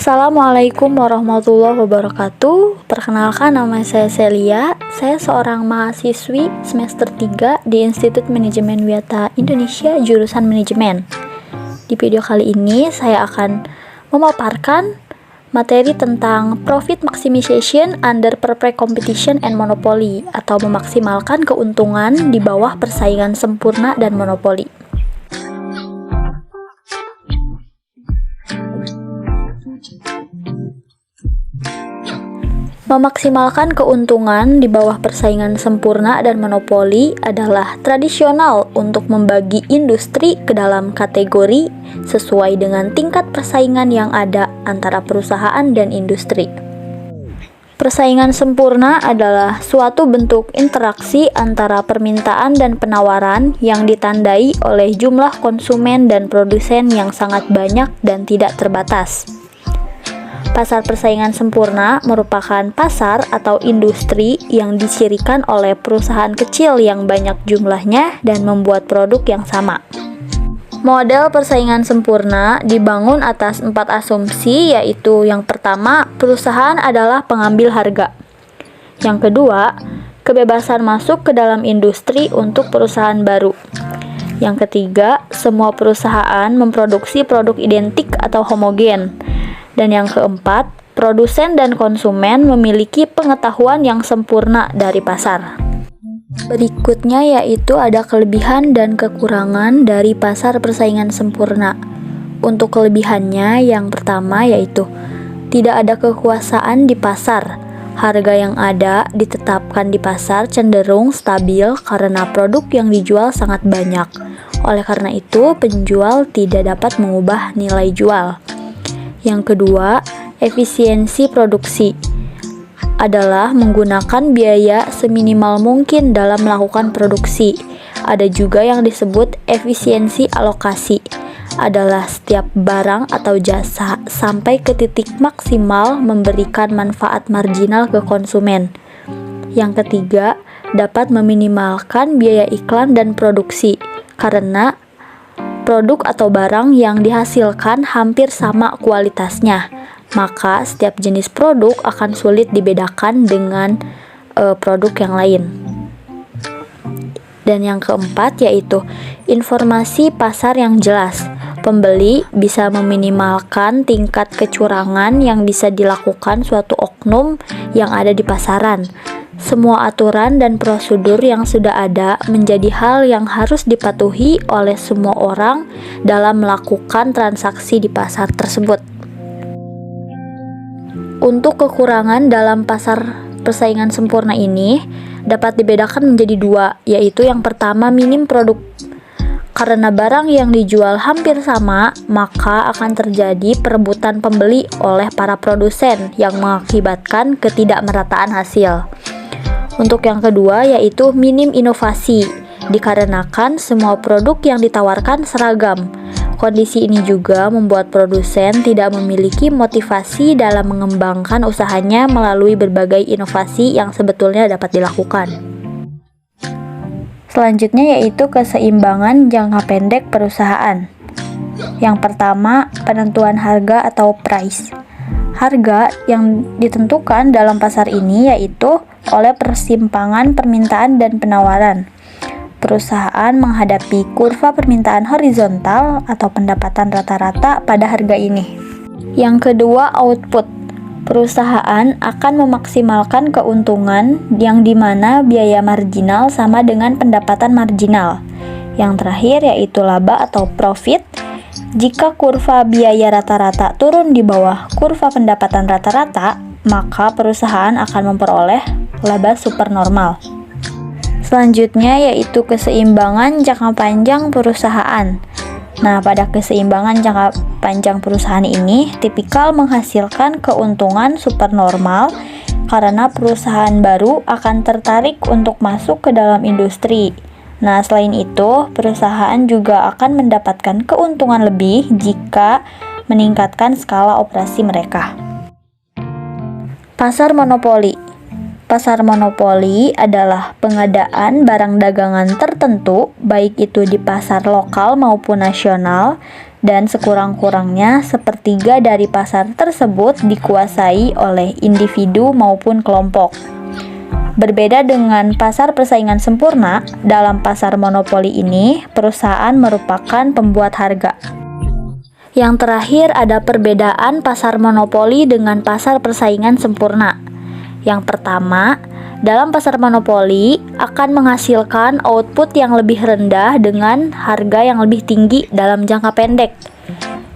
Assalamualaikum warahmatullahi wabarakatuh. Perkenalkan, nama saya Celia. Saya seorang mahasiswi semester 3 di Institut Manajemen Wiyata Indonesia jurusan Manajemen. Di video kali ini saya akan memaparkan materi tentang Profit Maximization under Perfect Competition and Monopoly, atau memaksimalkan keuntungan di bawah persaingan sempurna dan monopoli. Memaksimalkan keuntungan di bawah persaingan sempurna dan monopoli adalah tradisional untuk membagi industri ke dalam kategori sesuai dengan tingkat persaingan yang ada antara perusahaan dan industri. Persaingan sempurna adalah suatu bentuk interaksi antara permintaan dan penawaran yang ditandai oleh jumlah konsumen dan produsen yang sangat banyak dan tidak terbatas. Pasar persaingan sempurna merupakan pasar atau industri yang dicirikan oleh perusahaan kecil yang banyak jumlahnya dan membuat produk yang sama. Model persaingan sempurna dibangun atas 4 asumsi, yaitu yang pertama, perusahaan adalah pengambil harga. Yang kedua, kebebasan masuk ke dalam industri untuk perusahaan baru. Yang ketiga, semua perusahaan memproduksi produk identik atau homogen. Dan yang keempat, produsen dan konsumen memiliki pengetahuan yang sempurna dari pasar. Berikutnya yaitu ada kelebihan dan kekurangan dari pasar persaingan sempurna. Untuk kelebihannya, yang pertama yaitu tidak ada kekuasaan di pasar. Harga yang ada ditetapkan di pasar cenderung stabil karena produk yang dijual sangat banyak. Oleh karena itu, penjual tidak dapat mengubah nilai jual. Yang kedua, efisiensi produksi adalah menggunakan biaya seminimal mungkin dalam melakukan produksi. Ada juga yang disebut efisiensi alokasi, adalah setiap barang atau jasa sampai ke titik maksimal memberikan manfaat marginal ke konsumen. Yang ketiga, dapat meminimalkan biaya iklan dan produksi, karena produk atau barang yang dihasilkan hampir sama kualitasnya, maka setiap jenis produk akan sulit dibedakan dengan produk yang lain. Dan yang keempat yaitu informasi pasar yang jelas. Pembeli bisa meminimalkan tingkat kecurangan yang bisa dilakukan suatu oknum yang ada di pasaran. Semua aturan dan prosedur yang sudah ada menjadi hal yang harus dipatuhi oleh semua orang dalam melakukan transaksi di pasar tersebut. Untuk kekurangan dalam pasar persaingan sempurna ini dapat dibedakan menjadi 2, yaitu yang pertama, minim produk. Karena barang yang dijual hampir sama, maka akan terjadi perebutan pembeli oleh para produsen yang mengakibatkan ketidakmerataan hasil. Untuk yang kedua yaitu minim inovasi, dikarenakan semua produk yang ditawarkan seragam. Kondisi ini juga membuat produsen tidak memiliki motivasi dalam mengembangkan usahanya melalui berbagai inovasi yang sebetulnya dapat dilakukan. Selanjutnya yaitu keseimbangan jangka pendek perusahaan. Yang pertama, penentuan harga atau price. Harga yang ditentukan dalam pasar ini yaitu oleh persimpangan permintaan dan penawaran. Perusahaan menghadapi kurva permintaan horizontal atau pendapatan rata-rata pada harga ini. Yang kedua, output. Perusahaan akan memaksimalkan keuntungan yang dimana biaya marginal sama dengan pendapatan marginal. Yang terakhir yaitu laba atau profit. Jika kurva biaya rata-rata turun di bawah kurva pendapatan rata-rata, maka perusahaan akan memperoleh laba supernormal. Selanjutnya yaitu keseimbangan jangka panjang perusahaan. Nah, pada keseimbangan jangka panjang perusahaan ini tipikal menghasilkan keuntungan supernormal karena perusahaan baru akan tertarik untuk masuk ke dalam industri. Nah, selain itu, perusahaan juga akan mendapatkan keuntungan lebih jika meningkatkan skala operasi mereka. Pasar monopoli. Pasar monopoli adalah pengadaan barang dagangan tertentu, baik itu di pasar lokal maupun nasional, dan sekurang-kurangnya sepertiga dari pasar tersebut dikuasai oleh individu maupun kelompok. Berbeda dengan pasar persaingan sempurna, dalam pasar monopoli ini, perusahaan merupakan pembuat harga. Yang terakhir ada perbedaan pasar monopoli dengan pasar persaingan sempurna. Yang pertama, dalam pasar monopoli akan menghasilkan output yang lebih rendah dengan harga yang lebih tinggi dalam jangka pendek.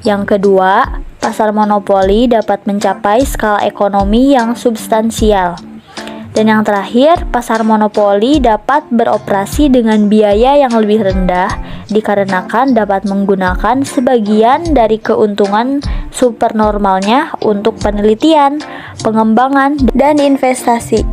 Yang kedua, pasar monopoli dapat mencapai skala ekonomi yang substansial. Dan yang terakhir, pasar monopoli dapat beroperasi dengan biaya yang lebih rendah dikarenakan dapat menggunakan sebagian dari keuntungan supernormalnya untuk penelitian, pengembangan, dan investasi.